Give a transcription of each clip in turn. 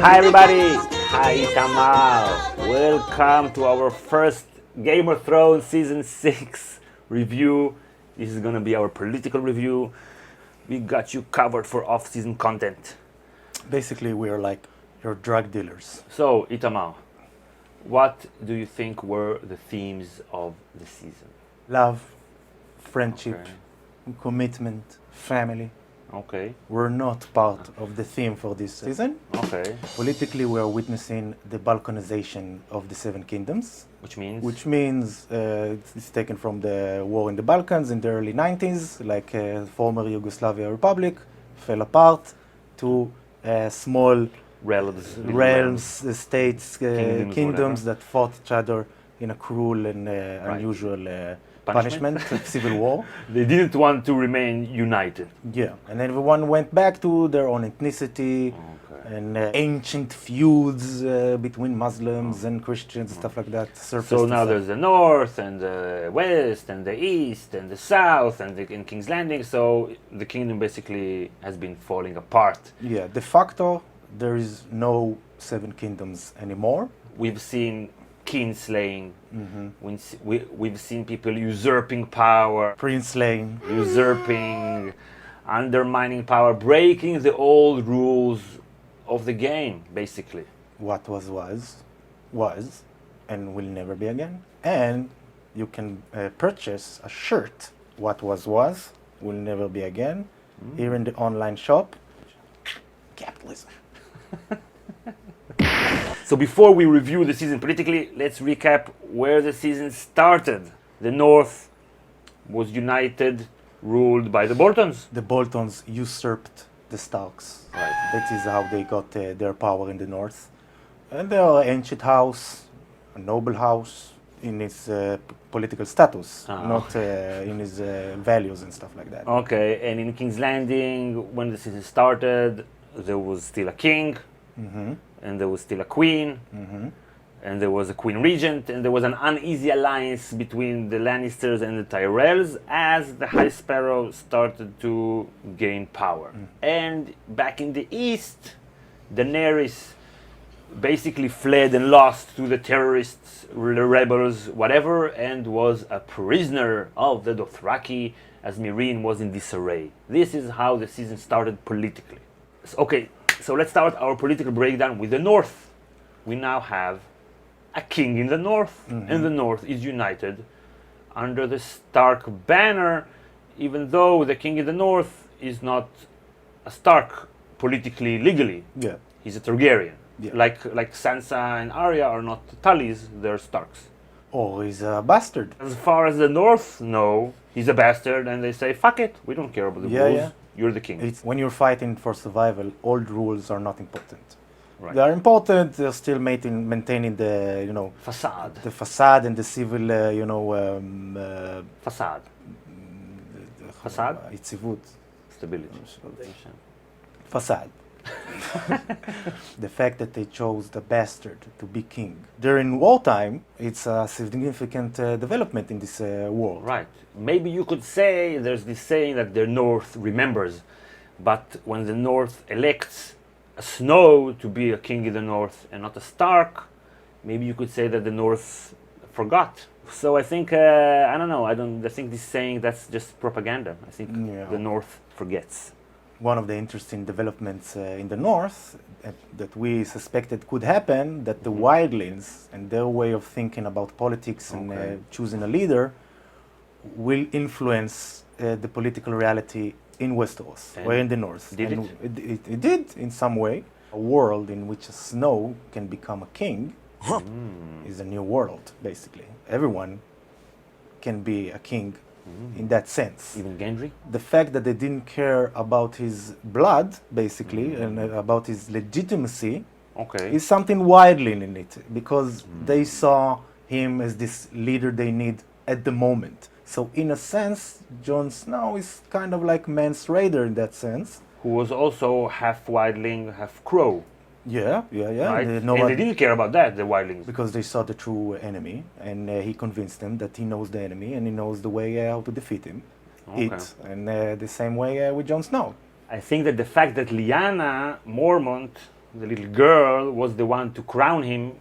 Hi everybody! Hi Tamar! Welcome to our first Game of Thrones Season 6 review. This is gonna be our political review. We got you covered for off-season content. Basically, we are like your drug dealers. So, Itamar, what do you think were the themes of the season? Love, friendship, Okay. commitment, family. Okay. Were not part of the theme for this season. Okay. Politically, we are witnessing the balkanization of the Seven Kingdoms. Which means? Which means it's taken from the war in the Balkans in the early 90s, like former Yugoslavia Republic, fell apart to small realms, states, kingdoms that fought each other in a cruel and unusual punishment, civil war. They didn't want to remain united. Yeah, and everyone went back to their own ethnicity and ancient feuds between Muslims and Christians and stuff like that. So now there's the north and the west and the east and the south and in King's Landing. So the kingdom basically has been falling apart. Yeah, de facto, there is no Seven Kingdoms anymore. We've seen kin slaying. We've seen people usurping power. Prince slaying. Usurping, undermining power, breaking the old rules of the game, basically. What was, and will never be again. And you can purchase a shirt, what was, will never be again, here in the online shop. Capitalism. So before we review the season politically, let's recap where the season started. The North was united, ruled by the Boltons. The Boltons usurped the Starks. Right. That is how they got their power in the North. And they are an ancient house, a noble house in its political status, not in its values and stuff like that. Okay, and in King's Landing, when the season started, there was still a king. And there was still a queen, and there was a queen regent, and there was an uneasy alliance between the Lannisters and the Tyrells as the High Sparrow started to gain power. And back in the east, Daenerys basically fled and lost to the terrorists, the rebels, whatever, and was a prisoner of the Dothraki as Meereen was in disarray. This is how the season started politically. Okay. So let's start our political breakdown with the North. We now have a king in the North, and the North is united under the Stark banner, even though the king in the North is not a Stark politically, legally. Yeah. He's a Targaryen. Yeah. Like Sansa and Arya are not Tullys, they're Starks. Or he's a bastard. As far as the North, no, he's a bastard, and they say, fuck it, we don't care about the rules. Yeah. You're the king. It's when you're fighting for survival, old rules are not important. Right. They are important. They're still maintaining the Facade. the facade and the civil Facade. Facade? יציבות. Stability. Facade. The fact that they chose the bastard to be king during wartime, it's a significant development in this world. Right. Maybe you could say there's this saying that the North remembers, but when the North elects a Snow to be a king in the North and not a Stark, maybe you could say that the North forgot. So I think I don't know. I think this saying that's just propaganda. I think the North forgets. One of the interesting developments in the North that we suspected could happen, that the wildlings and their way of thinking about politics and choosing a leader will influence the political reality in Westeros, or in the North. Did it did, in some way. A world in which a Snow can become a king is a new world, basically. Everyone can be a king in that sense. Even Gendry? The fact that they didn't care about his blood, basically, and about his legitimacy, is something wildling in it, because they saw him as this leader they need at the moment. So in a sense, Jon Snow is kind of like Mance Rayder in that sense. Who was also half wildling, half crow. Yeah. Right? And they didn't care about that, the wildlings. Because they saw the true enemy, and he convinced them that he knows the enemy and he knows the way how to defeat him. And the same way with Jon Snow. I think that the fact that Lyanna Mormont the little girl, was the one to crown him,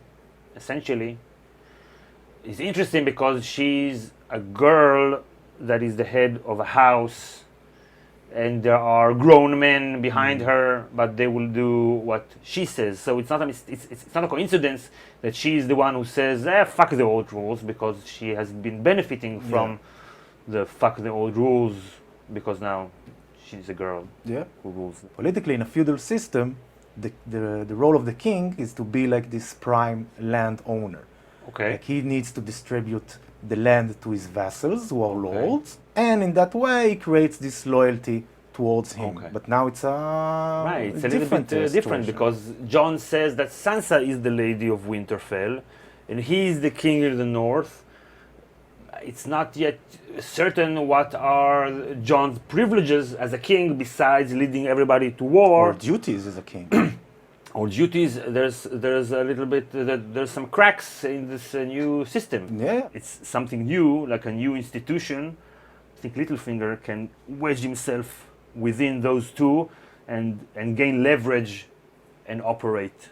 essentially, is interesting because she's a girl that is the head of a house, and there are grown men behind her, but they will do what she says. So it's not a coincidence that she's the one who says, fuck the old rules, because she has been benefiting from the fuck the old rules, because now she's a girl who rules. Politically, in a feudal system, the role of the king is to be like this prime landowner. Okay. Like he needs to distribute the land to his vassals, who are lords, and in that way he creates this loyalty towards him. Okay. But now it's It's a little bit different, because John says that Sansa is the lady of Winterfell, and he is the king in the north. It's not yet certain what are John's privileges as a king besides leading everybody to war. Or duties as a king. Or duties. There's a little bit, there's some cracks in this new system. Yeah. It's something new, like a new institution. I think Littlefinger can wedge himself within those two and gain leverage and operate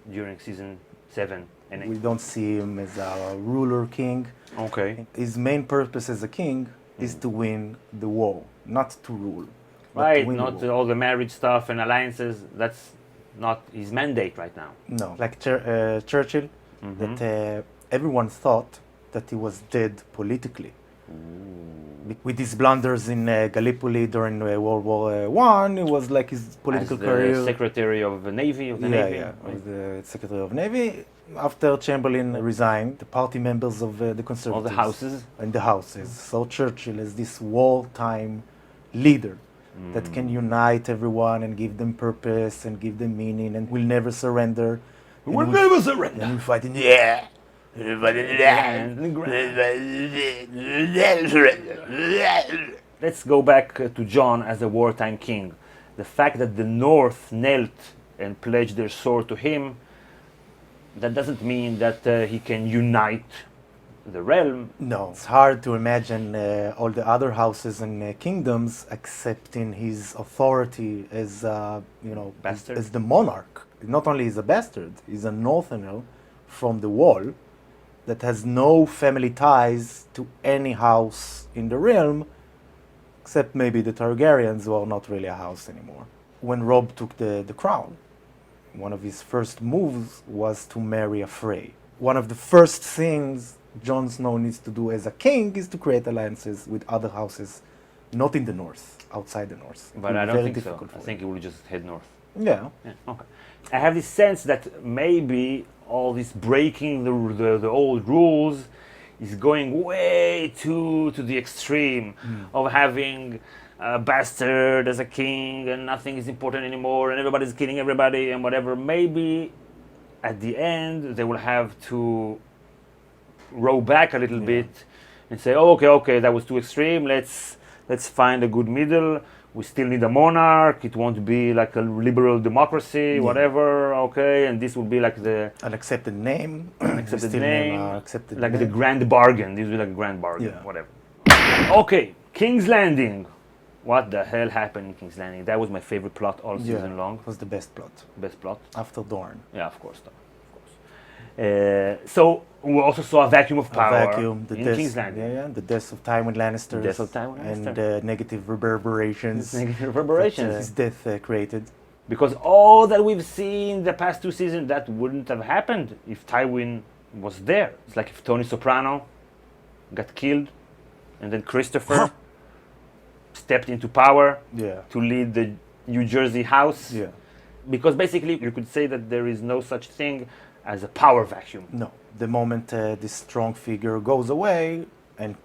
during season 7 and 8. We don't see him as a ruler king. Okay. His main purpose as a king is to win the war, not to rule. but to Right, win the not war. all the marriage stuff and alliances. That's not his mandate right now. No, like Churchill, that everyone thought that he was dead politically. With his blunders in Gallipoli during World War One, it was like his political As the career. Secretary of the Navy, Yeah, Navy. yeah, right? was the Secretary of Navy. After Chamberlain resigned, the party members of the Conservatives All the houses. and the houses saw Churchill as this wartime leader that can unite everyone and give them purpose and give them meaning and will never surrender. And We'll will- never surrender. and will fight in the air. Let's go back to John as a wartime king. The fact that the North knelt and pledged their sword to him, that doesn't mean that he can unite the realm. No, it's hard to imagine all the other houses and kingdoms accepting his authority as, Bastard. as the monarch. Not only is a bastard, he's a northerner from the wall that has no family ties to any house in the realm, except maybe the Targaryens, who are not really a house anymore. When Robb took the crown, one of his first moves was to marry a Frey. One of the first things Jon Snow needs to do as a king is to create alliances with other houses, not in the north, outside the north. It But will I be don't very think so. difficult I for think he will just head north. him. Yeah. Yeah, okay. I have this sense that maybe all this breaking the old rules is going way to the extreme of having a bastard as a king and nothing is important anymore and everybody's killing everybody and whatever. Maybe at the end they will have to row back a little bit and say, oh, okay, that was too extreme. Let's find a good middle. We still need a monarch. It won't be like a liberal democracy, whatever. Okay, and this will be like the An accepted name. accepted Still name, accepted like the name. grand bargain. This will be like a grand bargain, Yeah. whatever. Okay, King's Landing. What the hell happened in King's Landing? That was my favorite plot all season long. It was the best plot. Best plot. After Dorne. Yeah, of course. So we also saw a vacuum of power Vacuum, the in death, King's Landing. Yeah, the death of Tywin Lannister. Death of Tywin And Lannister. negative reverberations. Negative reverberations. That, his death created. Because all that we've seen the past 2 seasons, that wouldn't have happened if Tywin was there. It's like if Tony Soprano got killed and then Christopher stepped into power Yeah. to lead the New Jersey house. Yeah. Because basically you could say that there is no such thing as a power vacuum. No. The moment this strong figure goes away and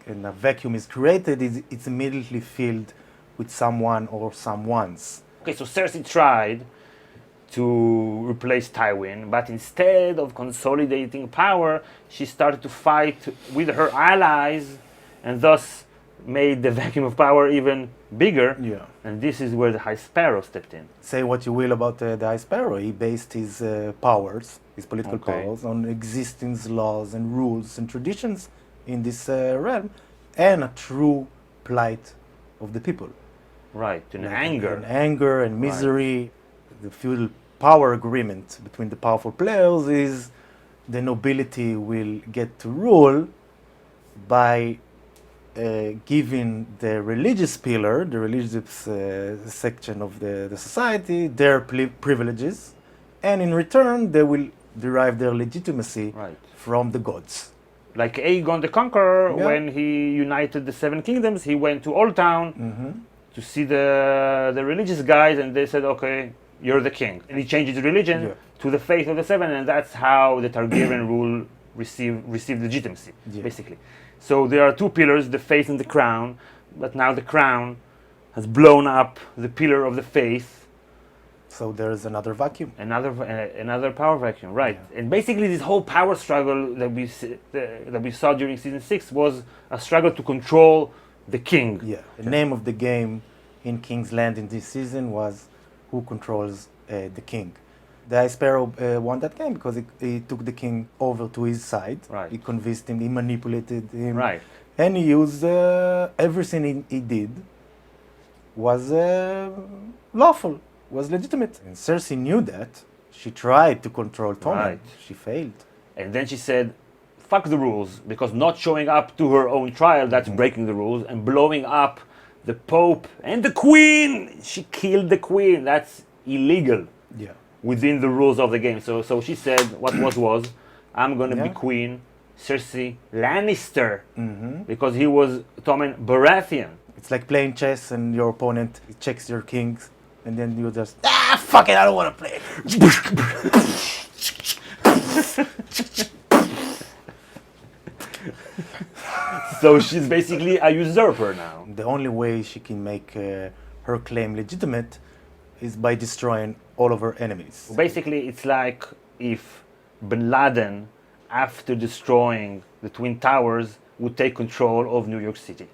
a vacuum is created, it's immediately filled with someone or someones. Okay, so Cersei tried to replace Tywin, but instead of consolidating power, she started to fight with her allies and thus made the vacuum of power even bigger. Yeah. And this is where the High Sparrow stepped in. Say what you will about the High Sparrow. He based his powers, his political powers, on existing laws and rules and traditions in this realm and a true plight of the people. Right, in Like anger. And anger and misery. The feudal power agreement between the powerful players is the nobility will get to rule by giving the religious pillar, the religious section of the society, their privileges, and in return they will derive their legitimacy Right. from the gods. Like Aegon the Conqueror, Yeah. when he united the Seven Kingdoms, he went to Old Town to see the religious guys, and they said, okay, you're the king. And he changed his religion Yeah. to the faith of the Seven, and that's how the Targaryen rule received legitimacy, Yeah. basically. So there are two pillars, the faith and the crown, but now the crown has blown up the pillar of the faith, So there is another vacuum. another power vacuum, right? Yeah. And basically, this whole power struggle that we saw during season 6 was a struggle to control the king. Yeah. The name of the game in King's Landing this season was Who Controls the King. The Ice Sparrow won that game because he took the king over to his side. Right. He convinced him, he manipulated him. Right. And he used everything he did was lawful, was legitimate. And Cersei knew that. She tried to control Tommen. Right. She failed. And then she said, fuck the rules, because not showing up to her own trial, that's breaking the rules, and blowing up the Pope and the Queen. She killed the Queen. That's illegal Yeah. within the rules of the game. So she said, what was, I'm going to be Yeah. Queen Cersei Lannister, Mm-hmm. because he was Tommen Baratheon. It's like playing chess and your opponent checks your kings, and then you just, fuck it, I don't want to play. So she's basically a usurper now. The only way she can make her claim legitimate is by destroying all of her enemies. Basically, it's like if Bin Laden, after destroying the Twin Towers, would take control of New York City.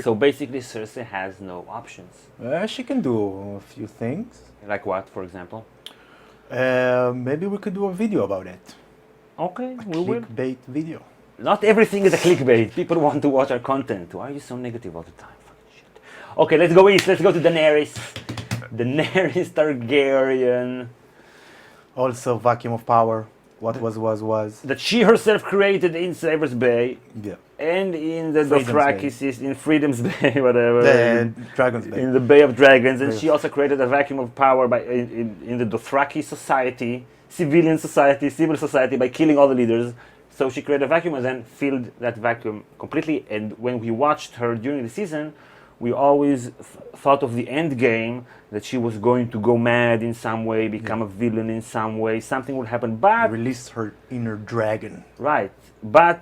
So basically, Cersei has no options. She can do a few things. Like what, for example? Maybe we could do a video about it. Okay, we will. Clickbait video. Not everything is a clickbait. People want to watch our content. Why are you so negative all the time? Fucking shit. Okay, let's go east. Let's go to Daenerys. Daenerys Targaryen. Also, vacuum of power. What was. That she herself created in Slaver's Bay Yeah. and in the Freedom's Dothraki system, in Freedom's Bay, whatever. The Dragon's Bay. In the Bay of Dragons, and Yes. she also created a vacuum of power in the Dothraki society, civil society, by killing all the leaders. So she created a vacuum and then filled that vacuum completely. And when we watched her during the season, we always thought of the end game, that she was going to go mad in some way, become a villain in some way, something would happen. But Release her inner dragon. right, but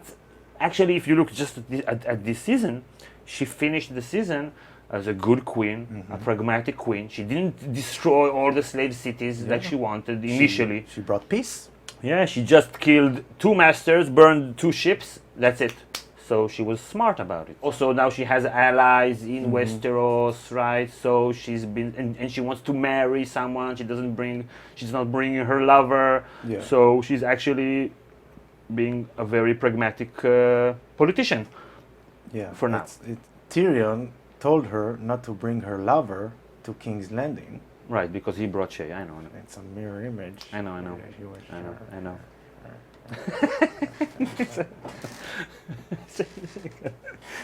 actually, if you look just at this season, she finished the season as a good queen, a pragmatic queen. She didn't destroy all the slave cities like she wanted initially. She brought peace. Yeah, she just killed 2 masters, burned 2 ships. That's it. So she was smart about it. Also, now she has allies in Westeros, right? So she's been, and she wants to marry someone. She's not bringing her lover. Yeah. So she's actually being a very pragmatic politician. Yeah. For now. Tyrion told her not to bring her lover to King's Landing. Right, because he brought Shay. I know. It's a mirror image. I know. I know.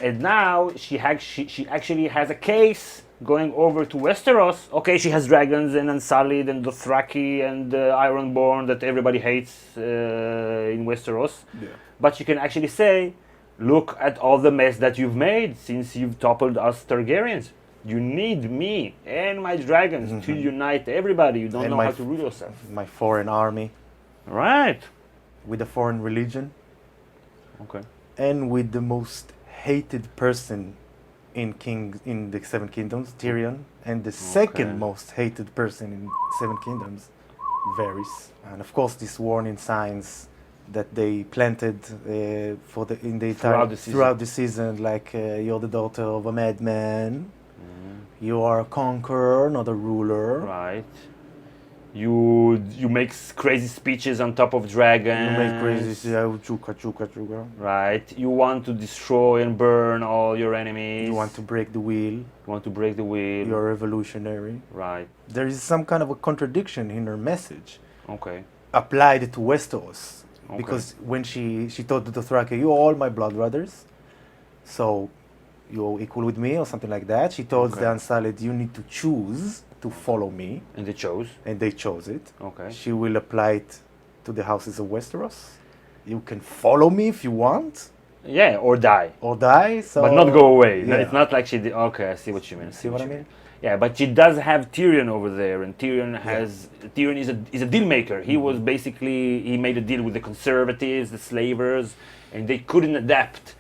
And now she actually has a case going over to Westeros. Okay, she has dragons and Unsullied and Dothraki and Ironborn that everybody hates in Westeros. Yeah. But she can actually say, look at all the mess that you've made since you've toppled us Targaryens. You need me and my dragons to unite everybody. You don't And know my how to rule yourself. My foreign army Right. with a foreign religion Okay. and with the most hated person in the Seven Kingdoms, Tyrion, and the second most hated person in Seven Kingdoms, Varys. And of course, these warning signs that they planted throughout the season, like you're the daughter of a madman, you are a conqueror, not a ruler. Right. You make crazy speeches on top of dragons. You make crazy, chuka, chuka, chuka. Right. You want to destroy and burn all your enemies. You want to break the wheel. You want to break the wheel. You're revolutionary. Right. There is some kind of a contradiction in her message. Okay. Applied to Westeros. Okay. Because when she told the Dothraki, you're all my blood brothers, so you're equal with me or something like that. She told the Unsullied, you need to choose to follow me. And they chose. And they chose it. Okay. She will apply it to the houses of Westeros. You can follow me if you want. Yeah, or die. Or die. So but not go away. Yeah. It's not like she did. Okay, I see what you mean. See what I mean? Yeah, but she does have Tyrion over there, and Tyrion is a deal maker. He was basically, he made a deal with the conservatives, the slavers, and they couldn't adapt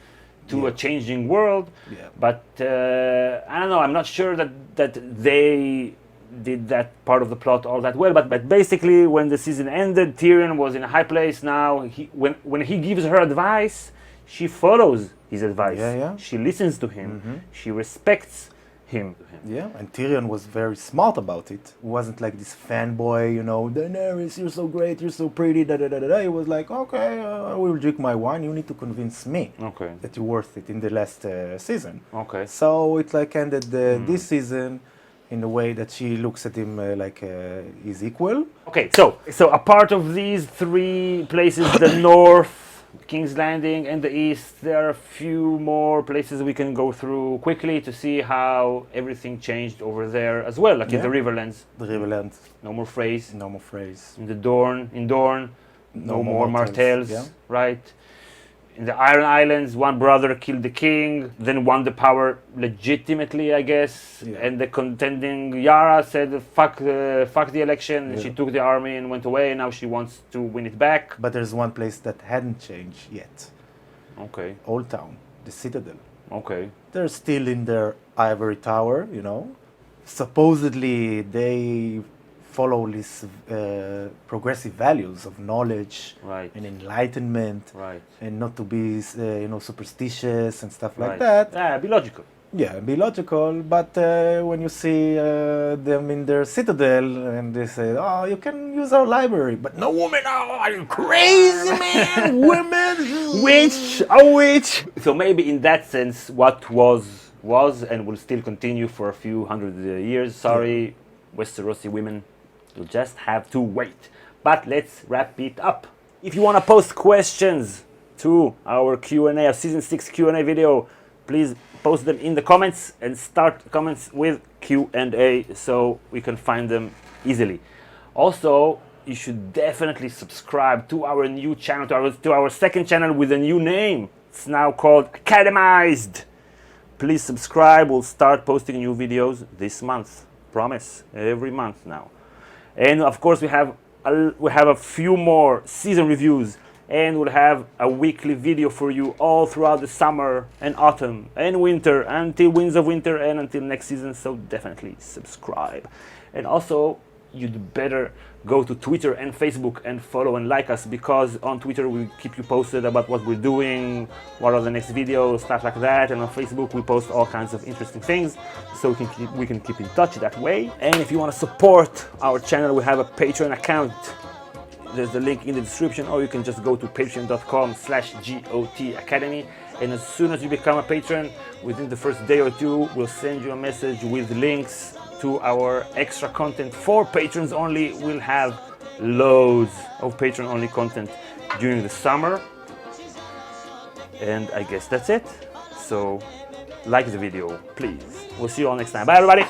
to a changing world. Yeah. But I don't know. I'm not sure that they did that part of the plot all that well. But basically, when the season ended, Tyrion was in a high place. Now, when he gives her advice, she follows his advice. Yeah, yeah. She listens to him. She respects him. Yeah, and Tyrion was very smart about it. He wasn't like this fanboy, you know, Daenerys, you're so great, you're so pretty, da da da da. He was like, okay, I will drink my wine. You need to convince me that you're worth it in the last season. Okay. So it like ended this season in a way that she looks at him like he's equal. Okay, so apart of these three places, the north, King's Landing, and the east, there are a few more places we can go through quickly to see how everything changed over there as well, like in the Riverlands. The Riverlands. No more Freys. No more Freys. In Dorne, no more Martells, yeah. right? In the Iron Islands, one brother killed the king, then won the power legitimately, I guess. Yeah. And the contending Yara said, fuck the election. And she took the army and went away. And now she wants to win it back. But there's one place that hadn't changed yet. Okay. Old Town, the Citadel. Okay. They're still in their ivory tower, you know. Supposedly they follow these progressive values of knowledge and enlightenment, and not to be, superstitious and stuff like that. Yeah, be logical. Yeah, be logical. But when you see them in their citadel and they say, "Oh, you can use our library," but no woman. Oh, are you crazy, man? Women, witch. So maybe in that sense, what was and will still continue for a few hundred years. Sorry, Westerosi women. You'll just have to wait. But let's wrap it up. If you want to post questions to our Q&A, our Season 6 Q&A video, please post them in the comments and start comments with Q&A so we can find them easily. Also, you should definitely subscribe to our new channel, to our second channel with a new name. It's now called Academized. Please subscribe. We'll start posting new videos this month. Promise, every month now. And of course, we have a few more season reviews, and we'll have a weekly video for you all throughout the summer and autumn and winter, until Winds of Winter and until next season. So definitely subscribe. And also, you'd better go to Twitter and Facebook and follow and like us, because on Twitter we keep you posted about what we're doing, what are the next videos, stuff like that. And on Facebook we post all kinds of interesting things, so we can keep in touch that way. And if you want to support our channel, we have a Patreon account. There's the link in the description, or you can just go to patreon.com/GoT Academy. And as soon as you become a patron, within the first day or two, we'll send you a message with links to our extra content for patrons only. We'll have loads of patron only content during the summer. And I guess that's it. So like the video, please. We'll see you all next time. Bye, everybody.